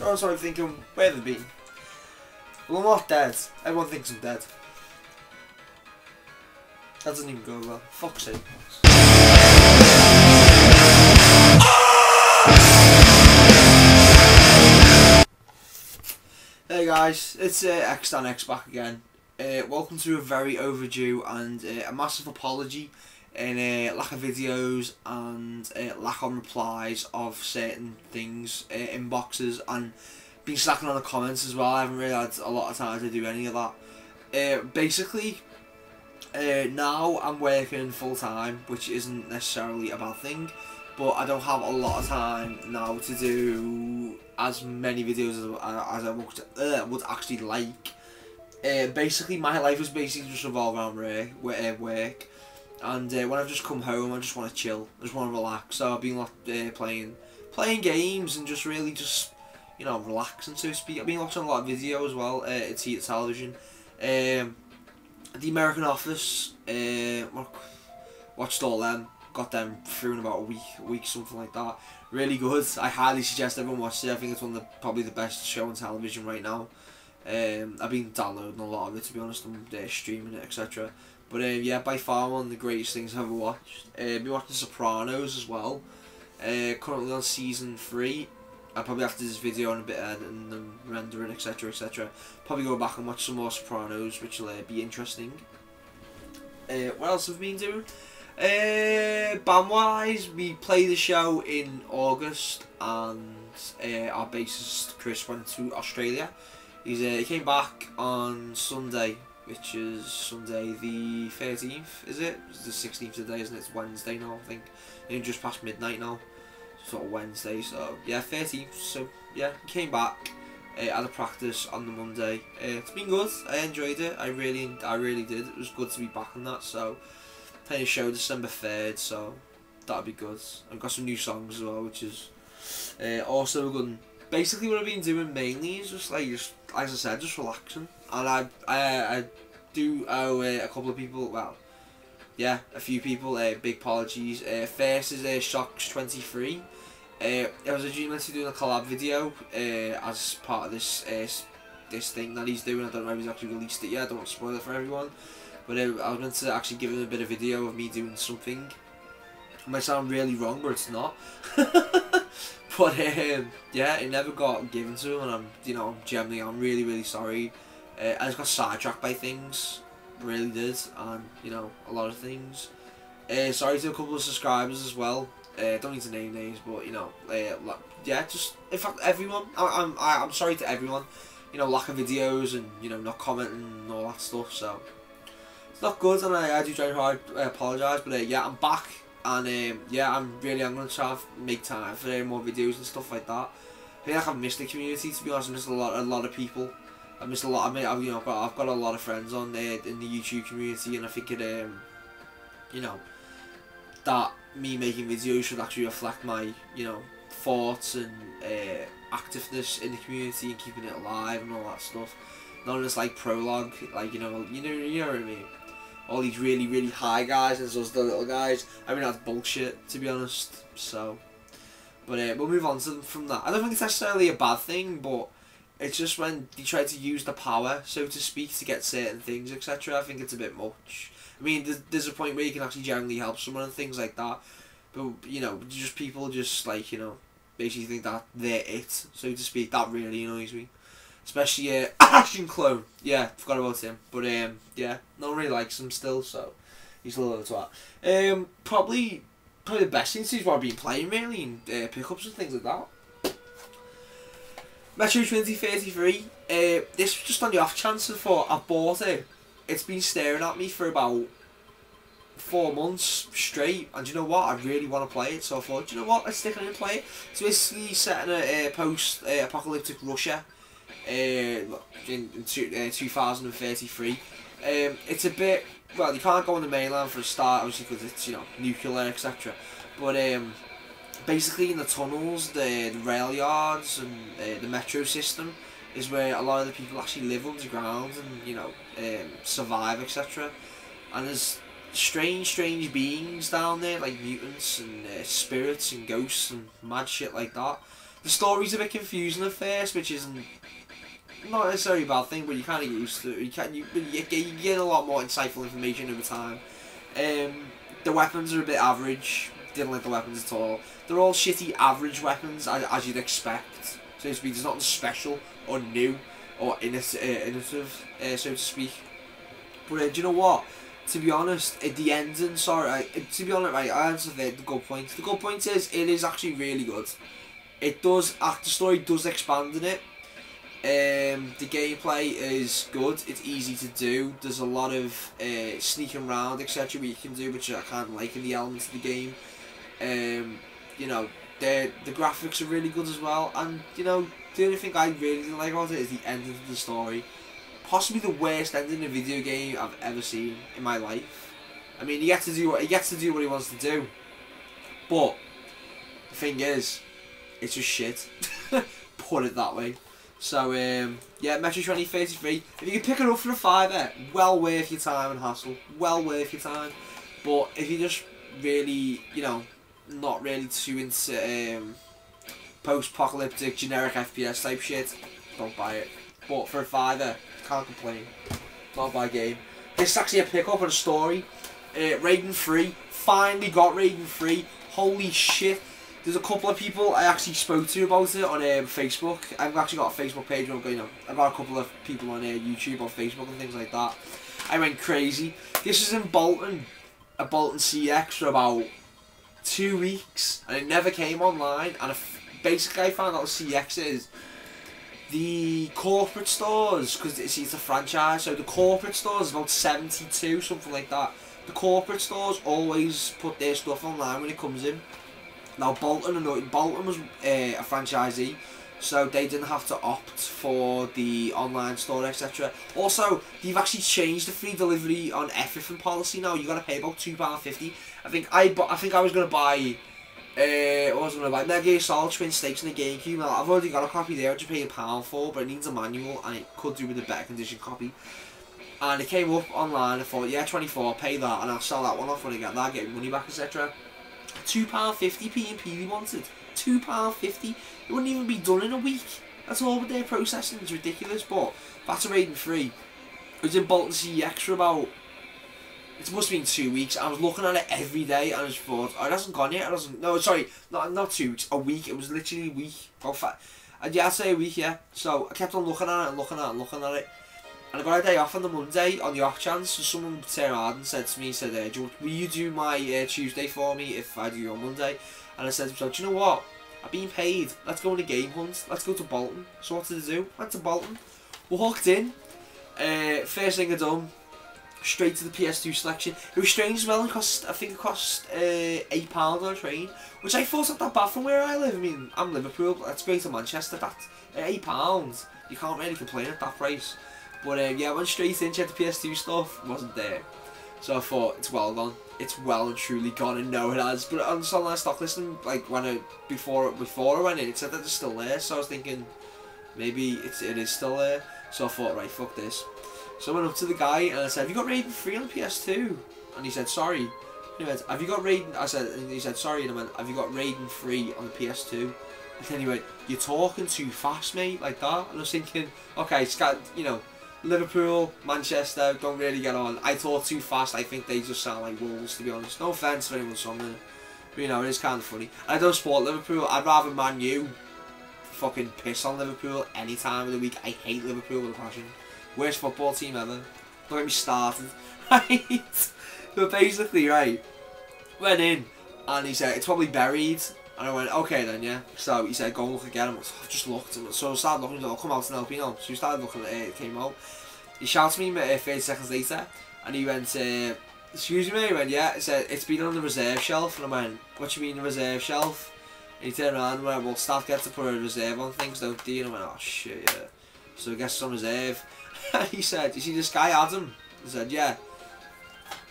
I was like thinking, where have they been? Well, I'm not dead. Everyone thinks I'm dead. That doesn't even go well. Fuck's sake. Hey guys, it's X back again. Welcome to a very overdue and a massive apology in lack of videos and lack of replies of certain things, inboxes, and been slacking on the comments as well. I haven't really had a lot of time to do any of that. Basically, now I'm working full time, which isn't necessarily a bad thing, but I don't have a lot of time now to do as many videos as I would actually like. Basically, my life is basically just revolved around work, and when I've just come home, I just want to chill, I just want to relax. So I've been playing games and just really just, you know, relaxing, so to speak. I've been watching a lot of video as well. It's here television. The American Office. Watched all them. Got them through in about a week, something like that. Really good. I highly suggest everyone watch it. I think it's one of probably the best show on television right now. I've been downloading a lot of it, to be honest. I'm streaming it, etc. But yeah, by far one of the greatest things I've ever watched. I've been watching Sopranos as well. Currently on season 3. I'll probably after this video in a bit editing and rendering, etc, etc. Probably go back and watch some more Sopranos, which will be interesting. What else have we been doing? Band wise, we played the show in August, and our bassist Chris went to Australia. He came back on Sunday, which is Sunday the 13th, is it? It's the 16th today, isn't it? It's Wednesday now, I think. It's just past midnight now. Sort of Wednesday, so yeah, 13th. So yeah, he came back. Had a practice on the Monday. It's been good. I enjoyed it. I really did. It was good to be back on that. So playing a show December 3rd, so that'll be good. I've got some new songs as well, which is also good. Basically, what I've been doing mainly is just as I said, just relaxing. And I do owe a couple of people, well, yeah, a few people, big apologies. First is Shocks 23. I was originally meant to be doing a collab video as part of this thing that he's doing. I don't know if he's actually released it yet. I don't want to spoil it for everyone. But I was meant to actually give him a bit of video of me doing something. It might sound really wrong, but it's not. But yeah, it never got given to him, and I'm really sorry. I just got sidetracked by things, really did, and a lot of things. Sorry to a couple of subscribers as well. Don't need to name names, but yeah, just in fact everyone. I'm sorry to everyone. Lack of videos and not commenting and all that stuff. So it's not good, and I do try hard. I apologise, but yeah, I'm back, and yeah, I'm going to make time for more videos and stuff like that. I feel like I've missed the community, to be honest. I missed a lot of people. I missed a lot. I've got a lot of friends on there in the YouTube community, and I think it that me making videos should actually reflect my thoughts and activeness in the community and keeping it alive and all that stuff. Not just like prologue, like you know what I mean. All these really high guys and us the little guys. I mean, that's bullshit, to be honest. So, but we'll move on from that. I don't think it's necessarily a bad thing, but it's just when you try to use the power, so to speak, to get certain things, etc. I think it's a bit much. I mean, there's a point where you can actually genuinely help someone and things like that, but just people just basically think that they're it, so to speak. That really annoys me, especially Action Clone. Yeah, forgot about him, but yeah, no one really likes him still, so he's a little twat. Probably the best thing is what I've been playing really, and pickups and things like that. Metro 2033. This was just on the off chance. I thought I bought it. It's been staring at me for about 4 months straight, and you know what? I really want to play it, so I thought, you know what? Let's stick it in and play it. It's basically set in a post-apocalyptic Russia in 2033. It's a bit, well, you can't go on the mainland for a start, obviously, because it's nuclear, etc. But basically in the tunnels, the rail yards, and the metro system is where a lot of the people actually live underground and survive, etc. And there's strange beings down there, like mutants and spirits and ghosts and mad shit like that. The story's a bit confusing at first, which isn't not necessarily a bad thing, but you kind of get used to it. You get a lot more insightful information over time. The weapons are a bit average. Didn't like the weapons at all. They're all shitty average weapons, as you'd expect. So to speak, there's nothing special or new or innovative, so to speak. But do you know what? To be honest, at the ending, to be honest, right, I answered the good point. The good point is, it is actually really good. It does, the story does expand in it. The gameplay is good, it's easy to do. There's a lot of sneaking around, etc., what you can do, which I kind of like in the elements of the game. You know, the graphics are really good as well, and you know, the only thing I really didn't like about it is the ending of the story. Possibly the worst ending in a video game I've ever seen in my life. I mean, he gets to do what he wants to do, but the thing is, it's just shit. Put it that way. So yeah, Metro 2033. If you can pick it up for a £5, well worth your time and hassle. Well worth your time. But if you just really, you know, not really too into post-apocalyptic generic FPS type shit, don't buy it. But for a £5, can't complain. Not a bad game. This is actually a pick-up and a story. Raiden 3. Finally got Raiden 3. Holy shit. There's a couple of people I actually spoke to about it on Facebook. I've actually got a Facebook page where I've got a couple of people on YouTube or Facebook and things like that. I went crazy. This is in Bolton, a Bolton CX for about 2 weeks, and it never came online. And basically I found out what CX is. The corporate stores, because it's a franchise, so the corporate stores is about 72, something like that. The corporate stores always put their stuff online when it comes in. Now Bolton was a franchisee, so they didn't have to opt for the online store, etc. Also, they've actually changed the free delivery on everything policy now. You got to pay about £2.50. I think I was gonna buy. What was I gonna buy? Metal Gear Solid Twin Snakes in the GameCube. Now, I've already got a copy there, which I paid £1 for, but it needs a manual, and it could do with a better condition copy. And it came up online. I thought, yeah, 24, pay that, and I'll sell that one off when I get that, get money back, etc. £2.50 P&P they wanted. £2.50. It wouldn't even be done in a week. That's all with their processing. It's ridiculous. But that's a Raiden 3. It was in Bolton CX for about, it must have been 2 weeks. I was looking at it every day and I just thought, oh, it hasn't gone yet. It hasn't. No, sorry, not 2 weeks. A week. It was literally a week. Yeah, I'd say a week. Yeah. So I kept on looking at it and looking at it. And I got a day off on the Monday on the off chance, so someone turned around and said to me, will you do my Tuesday for me if I do on Monday? And I said to myself, do you know what? I've been paid. Let's go on a game hunt. Let's go to Bolton. So what did I do? Went to Bolton. Walked in. First thing I done, straight to the PS2 selection. It was strange as well. I think it cost £8 on a train, which I thought not that bad from where I live. I mean, I'm Liverpool. Let's go to Manchester. That's £8. You can't really complain at that price. But yeah, I went straight in, checked the PS2 stuff, wasn't there. So I thought, it's well gone. It's well and truly gone, and no it has. But on some online stock listing, like before I went in, it said that it's still there. So I was thinking, maybe it is still there. So I thought, right, fuck this. So I went up to the guy and I said, have you got Raiden 3 on the PS2? And he said, sorry. And he went, have you got Raiden? And he said, sorry. And I went, have you got Raiden 3 on the PS2? And then he went, you're talking too fast, mate, like that. And I was thinking, okay, it's got, you know, Liverpool, Manchester don't really get on. I talk too fast. I think they just sound like wolves, to be honest. No offence for anyone from there, but you know, it is kind of funny. I don't support Liverpool. I'd rather Man U fucking piss on Liverpool any time of the week. I hate Liverpool with a passion. Worst football team ever. Don't get me started. Right? But basically, right, went in and he said it's probably buried. And I went, okay then, yeah. So he said, go and look again. I've just looked. So I started looking, I'll come out and help you now. So we started looking at it, it came out. He shouted me 30 seconds later, and he went, excuse me? He went, yeah. He said, it's been on the reserve shelf. And I went, what do you mean the reserve shelf? And he turned around and went, well, staff get to put a reserve on things, don't they? And I went, oh shit, yeah. So I guess it's on reserve. And he said, you see this guy Adam? I said, yeah.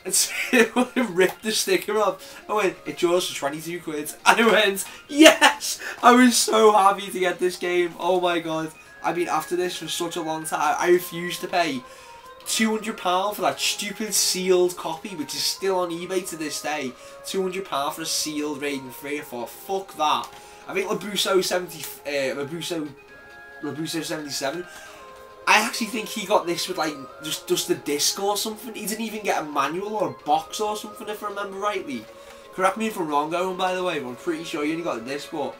And so I ripped the sticker off. I went, it's yours for 22 quid. And I went, yes! I was so happy to get this game. Oh my god. I've been after this for such a long time. I refused to pay £200 for that stupid sealed copy, which is still on eBay to this day. £200 for a sealed Raiden 3. I thought, fuck that. I think Labuso 77. I actually think he got this with like just a disc or something. He didn't even get a manual or a box or something, if I remember rightly. Correct me if I'm wrong, Owen, by the way, but I'm pretty sure he only got a disc. But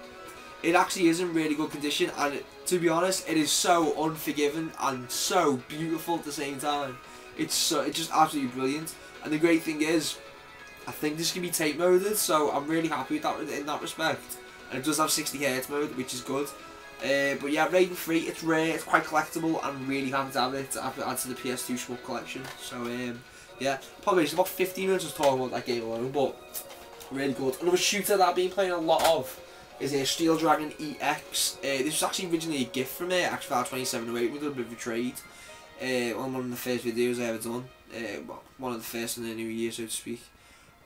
it actually is in really good condition, and to be honest, it is so unforgiving and so beautiful at the same time. It's just absolutely brilliant. And the great thing is, I think this can be tape moded, so I'm really happy with that in that respect. And it does have 60Hz mode, which is good. But yeah, Raiden 3, it's rare, it's quite collectible, and I'm really happy to have it to add to the PS2 Shmup collection. So yeah, probably it's about 15 minutes of talking about that game alone, but really good. Another shooter that I've been playing a lot of is Steel Dragon EX. This was actually originally a gift from Xbox 2708. We did a bit of a trade on one of the first videos I ever done. Well, one of the first in the new year, so to speak.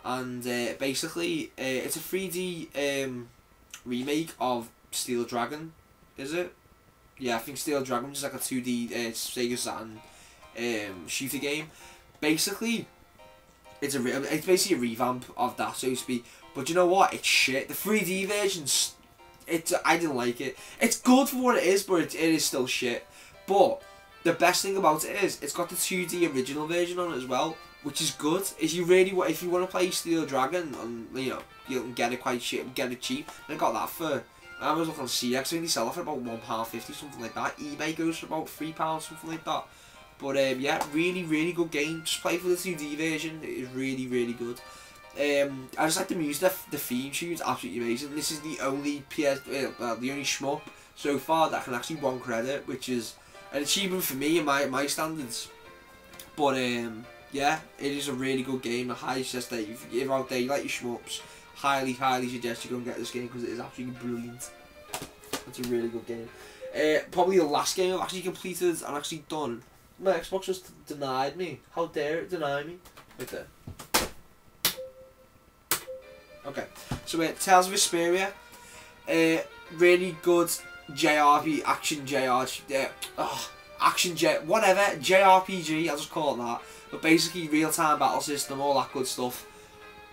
And basically, it's a 3D remake of Steel Dragon. Is it? Yeah, I think Steel Dragon is like a 2D Sega Saturn shooter game. Basically, it's basically a revamp of that, so to speak. But you know what? It's shit. The 3D version's I didn't like it. It's good for what it is, but it is still shit. But the best thing about it is it's got the 2D original version on it as well, which is good. If you want to play Steel Dragon, and you can get it quite cheap, get it cheap. I got that for. I was looking on CX, I think they sell it for about £1.50, something like that. eBay goes for about £3, something like that. But yeah, really good game. Just play for the 2D version. It is really good. I just like the music. The theme tune is absolutely amazing. This is the only the only shmup so far that can actually 1 credit, which is an achievement for me and my standards. But yeah, it is a really good game. I highly suggest that if you're out there, you like your shmups, highly suggest you go and get this game because it is absolutely brilliant. It's a really good game. Probably the last game I've actually completed and actually done. My Xbox just denied me. How dare it deny me? Right there. Okay, so Tales of Vesperia. Really good JRPG, whatever, JRPG, I'll just call it that. But basically real-time battle system, all that good stuff.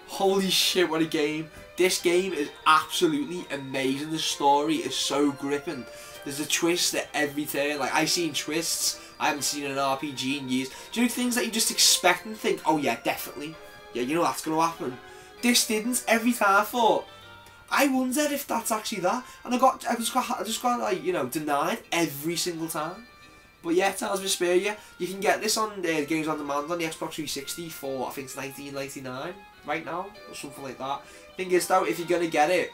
Holy shit, what a game. This game is absolutely amazing. The story is so gripping. There's a twist at every turn. Like, I've seen twists I haven't seen in an RPG in years. Do you know things that you just expect and think, oh yeah, definitely. Yeah, you know that's going to happen. This didn't. Every time I thought, I wondered if that's actually that. And I just got like, you know, denied every single time. But yeah, Tales of Vesperia, you can get this on Games on Demand on the Xbox 360 for, I think it's $19.99 right now, or something like that. Thing is though, if you're going to get it,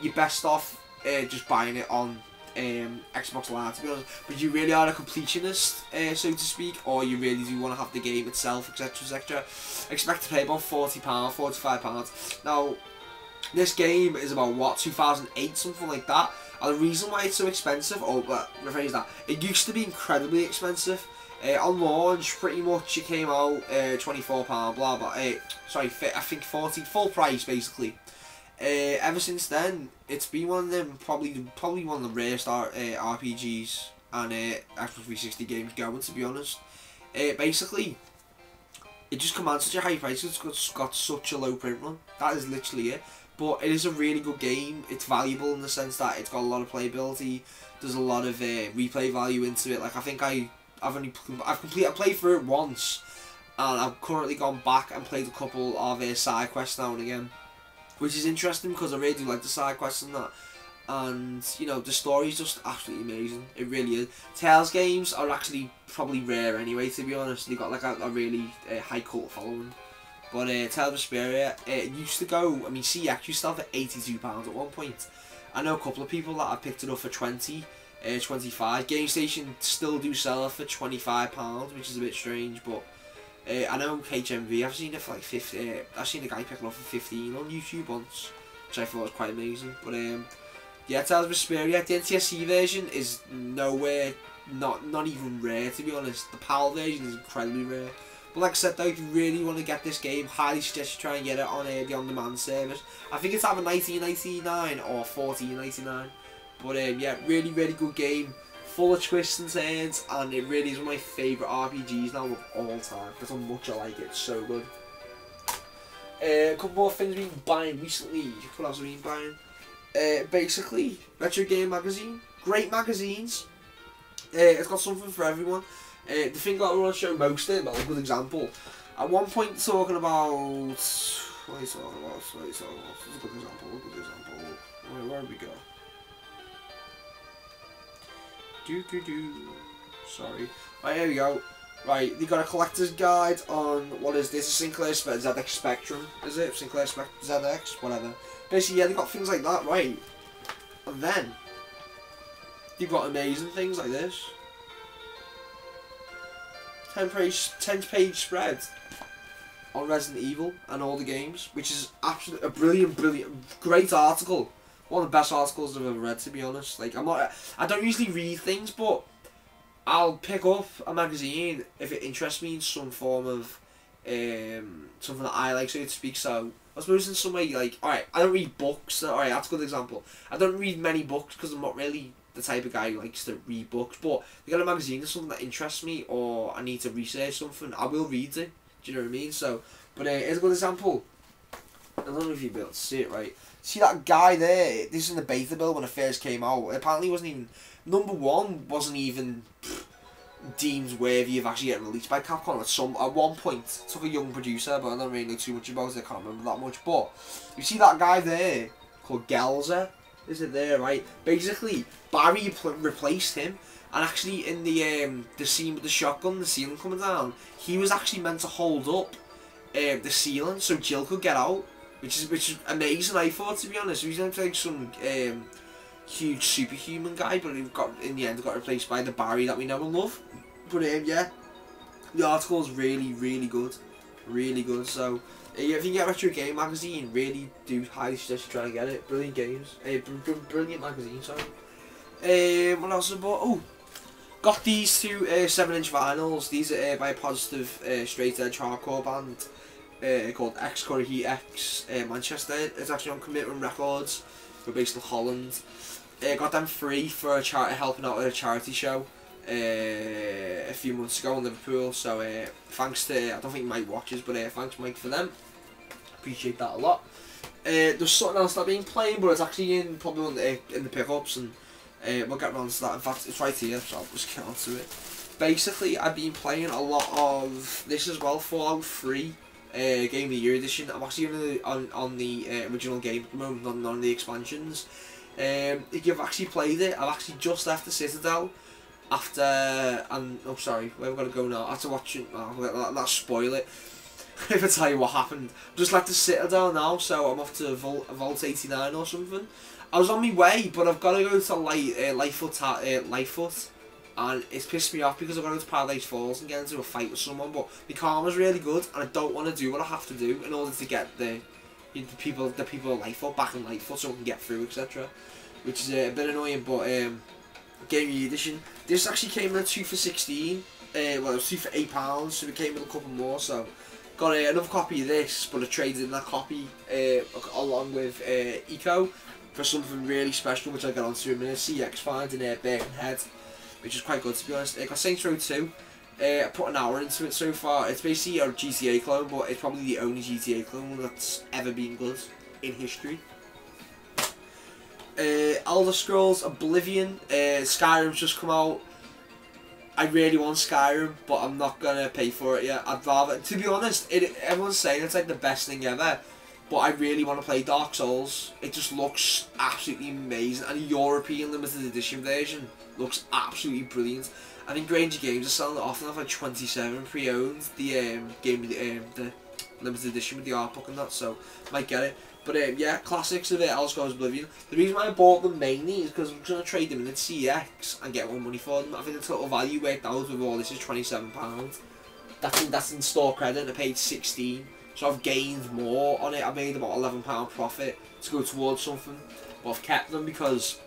you're best off just buying it on Xbox Live, to be honest. But you really are a completionist, so to speak, or you really do want to have the game itself, etc. Expect to pay about £40, £45. Now, this game is about, what, 2008, something like that. And the reason why it's so expensive, rephrase that, it used to be incredibly expensive. On launch, pretty much it came out £24, blah blah. Sorry, I think 40, full price basically. Ever since then, it's been one of them, probably one of the rarest RPGs and Xbox 360 games going, to be honest. Basically, it just commands such a high price. It's got such a low print run. That is literally it. But it is a really good game. It's valuable in the sense that it's got a lot of playability. There's a lot of replay value into it. Like, I think I played through it once, and I've currently gone back and played a couple of side quests now and again, which is interesting because I really do like the side quests and that. And you know, the story is just absolutely amazing. It really is. Tales games are actually probably rare anyway, to be honest. They got like a really high cult following. But Tales of Vesperia, it used to go, I mean, CX used to have for £82 at one point. I know a couple of people that have picked it up for 20, 25. GameStation still do sell it for £25, which is a bit strange, but I know HMV, I've seen it for like 50, I've seen a guy pick it up for 15 on YouTube once, which I thought was quite amazing. But yeah, Tales of Vesperia, the NTSC version is nowhere, not even rare, to be honest. The PAL version is incredibly rare. But like I said though, if you really want to get this game, highly suggest you try and get it on the on-demand service. I think it's either $19.99 or $14.99. But yeah, really good game, full of twists and turns, and it really is one of my favourite RPGs now of all time. That's how much I like it. It's so good. A couple more things we've been buying recently. What else have we been buying? Basically, Retro Game Magazine, great magazines. It's got something for everyone. The thing that I want to show most of, well, a good example. At one point, talking about what are you talking about? What are you talking about? It's a good example. A good example. Where do we go? Sorry. Right, here we go. Right, they got a collector's guide on, what is this? A Sinclair ZX Spectrum, is it? Sinclair ZX, whatever. Basically, yeah, they got things like that, right? And then, they've got amazing things like this. 10-page spread on Resident Evil and all the games, which is absolutely a brilliant, great article. One of the best articles I've ever read, to be honest. Like, I don't usually read things, but I'll pick up a magazine if it interests me in some form of something that I like, so to speak. So I suppose in some way, like, alright, I don't read books. Alright, that's a good example. I don't read many books because I'm not really the type of guy who likes to read books. But if you got a magazine or something that interests me, or I need to research something, I will read it. Do you know what I mean? So, but here's a good example. I don't know if you'll be able to see it, right? See that guy there? This is in the beta build when it first came out. Apparently, it wasn't even #1. Wasn't even deemed worthy of actually getting released by Capcom. At one point, took a young producer, but I don't really know too much about it. I can't remember that much. But you see that guy there called Gelzer? Is it there, right? Basically, Barry replaced him, and actually in the scene with the shotgun, the ceiling coming down, he was actually meant to hold up the ceiling so Jill could get out, which is amazing. I thought, to be honest, he was going to take some huge superhuman guy, but in the end got replaced by the Barry that we know and love. But yeah, the article is really good, So if you can get Retro Game Magazine, really do highly suggest you try and get it. Brilliant games, brilliant magazine. Sorry. What else I bought? Oh, got these two 7-inch vinyls. These are by a positive straight edge hardcore band called X Corey Heat X Manchester. It's actually on Commitment Records. We're based in Holland. Got them free for helping out at a charity show a few months ago in Liverpool. So thanks to, I don't think Mike watches, but thanks Mike for them. Appreciate that a lot. There's something else that I've been playing, but it's actually probably in the pickups, and we'll get around to that. In fact, it's right here, so I'll just get onto it. Basically, I've been playing a lot of this as well, Fallout 3. Game of the Year edition. I'm actually on the original game at the moment, not on the expansions. If you've actually played it, I've actually just left the Citadel after, oh sorry, where we've got to go now? After watching, that'll spoil it. If I tell you what happened, just left the Citadel now, so I'm off to Vault 89 or something. I was on my way, but I've got to go to Lightfoot. And it's pissed me off because I've got to go to Paradise Falls and get into a fight with someone, but my karma's really good and I don't want to do what I have to do in order to get the people of Lightfoot back in Lightfoot so I can get through, etc. Which is a bit annoying, but Game of the Year edition. This actually came in a 2 for £16. Well, it was 2 for £8, so it came with a couple more, so got another copy of this, but I traded in that copy along with Eco for something really special, which I'll get onto in a minute. CX find in Birkenhead, which is quite good, to be honest. I got Saints Row 2. I put an hour into it so far. It's basically a GTA clone, but it's probably the only GTA clone that's ever been good in history. Elder Scrolls Oblivion. Skyrim's just come out. I really want Skyrim, but I'm not gonna pay for it yet. I'd rather, to be honest, everyone's saying it's like the best thing ever, but I really want to play Dark Souls. It just looks absolutely amazing, and the European limited edition version looks absolutely brilliant. I think Granger Games are selling it off and have like 27 pre-owned the the limited edition with the art book and that, so might get it. But yeah, classics of Elder Scrolls Oblivion. The reason why I bought them mainly is because I'm going to trade them in at CX and get more money for them. I think the total value worked out with all this is £27. That's in store credit. I paid 16, so I've gained more on it. I made about £11 profit to go towards something, but I've kept them because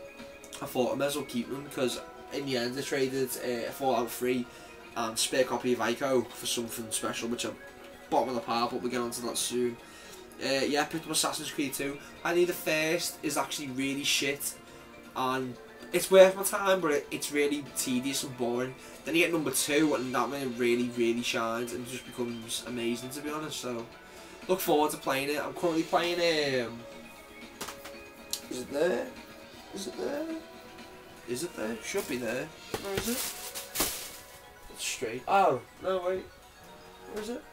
I thought I may as well keep them, because in the end I traded Fallout 3 and spare copy of Ico for something special, which I'm bottom of the pile, but we'll get onto that soon. Yeah, I picked up Assassin's Creed 2. I think the first is actually really shit, and it's worth my time, but it's really tedious and boring. Then you get number 2, and that one really shines and just becomes amazing, to be honest. So look forward to playing it. I'm currently playing Is it there? Is it there? Is it there? Should be there. Where is it? It's straight. Oh, no, wait. Where is it?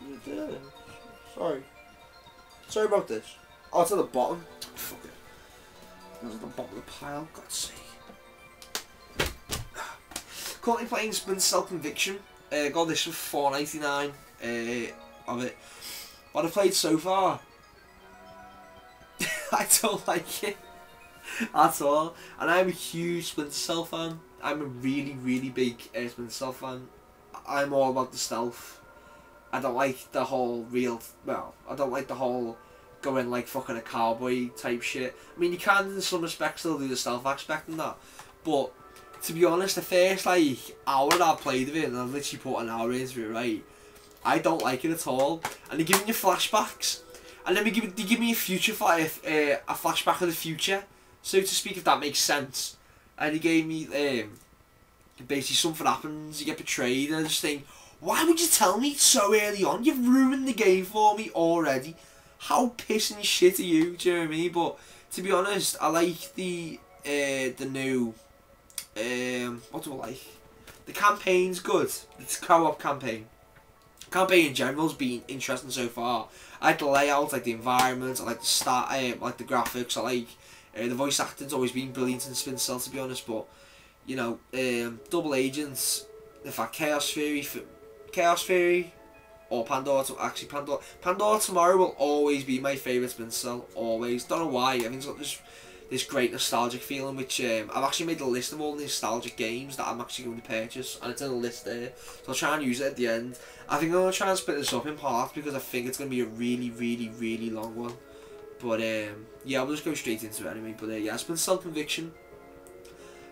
Is it there? Sorry. Sorry about this. Oh, it's at the bottom. Fuck it. It's at the bottom of the pile. God's sake. Currently playing Splinter Cell Conviction. Got this for $4.99 of it. What I've played so far, I don't like it at all. And I'm a huge Splinter Cell fan. I'm a really, really big Splinter Cell fan. I'm all about the stealth. I don't like the whole I don't like the whole going like fucking a cowboy type shit. I mean, you can in some respects still do the stealth aspect and that, but to be honest, the first like hour that I've played of it, and I've literally put an hour into it, right, I don't like it at all. And they're giving you flashbacks, and then they give me a flashback of the future, so to speak, if that makes sense. And he gave me basically something happens, you get betrayed, and I just think, why would you tell me so early on? You've ruined the game for me already. How pissing shit are you? Do you know what I mean? But to be honest, I like the new what do I like? The campaign's good. It's a co-op campaign. Campaign in general's been interesting so far. I like the layout, like the environment, I like the like the graphics, I like the voice acting's always been brilliant in Splinter Cell, to be honest. But you know, double agents, in fact, Chaos Theory, or Pandora. Pandora Tomorrow will always be my favourite Splinter Cell. Always. Don't know why. I think it's got this great nostalgic feeling, which I've actually made a list of all the nostalgic games that I'm actually going to purchase, and it's in a list there, so I'll try and use it at the end. I think I'm going to try and split this up in parts because I think it's going to be a really, really, really long one. But yeah, I'll just go straight into it anyway. But yeah, Splinter Cell Conviction.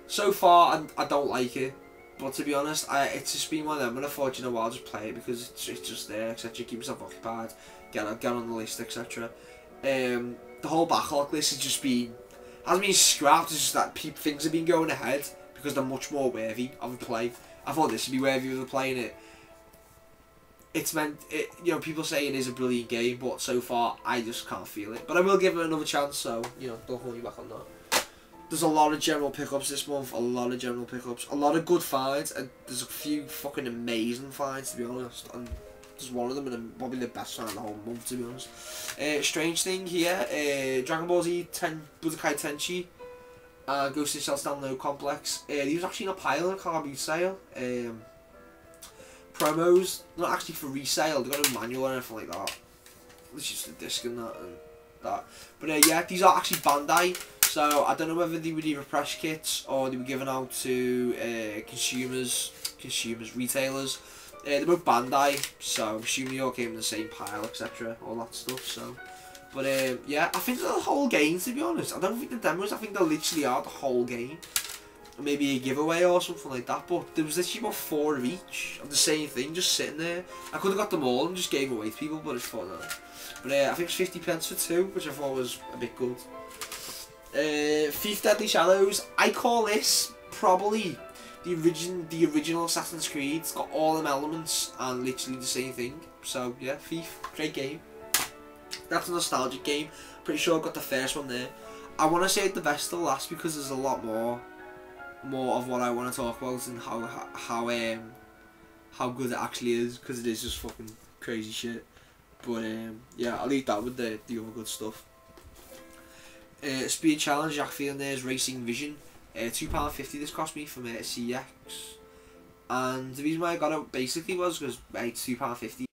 So far, I don't like it, but to be honest, it's just been one of them, and I thought, you know what, I'll just play it because it's just there, etc. Keep myself occupied, get on the list, etc. The whole backlog list hasn't been scrapped. It's just that things have been going ahead because they're much more worthy of a play. I thought this would be worthy of playing it. You know, people say it is a brilliant game, but so far I just can't feel it. But I will give it another chance, so you know, don't hold me back on that. There's a lot of general pickups this month, a lot of good finds, and there's a few fucking amazing finds, to be honest. And there's one of them, and probably the best find of the whole month, to be honest. Strange thing here, Dragon Ball Z Budokai Tenchi, Ghost in the Shell Download Complex. These are actually in a pile in a car boot sale. Promos, not actually for resale, they've got no manual or anything like that. It's just a disc and that. But yeah, these are actually Bandai, so I don't know whether they were either press kits or they were given out to consumers, retailers. They're both Bandai, so I'm assuming they all came in the same pile, etc. All that stuff. So, but yeah, I think they're the whole game, to be honest. I don't think the demos. I think they literally are the whole game. Maybe a giveaway or something like that. But there was literally about 4 of each of the same thing, just sitting there. I could have got them all and just gave away to people, but it's fun. But I think it's 50 pence for 2, which I thought was a bit good. Thief Deadly Shadows. I call this probably the original Assassin's Creed. It's got all them elements and literally the same thing. So yeah, Thief, great game. That's a nostalgic game. Pretty sure I got the first one there. I want to save the best till last because there's a lot more of what I want to talk about and how good it actually is, because it is just fucking crazy shit. But yeah, I'll leave that with the other good stuff. Speed Challenge, Jack feeling there's Racing Vision. £2.50 this cost me from CX, and the reason why I got it basically was because it's £2.50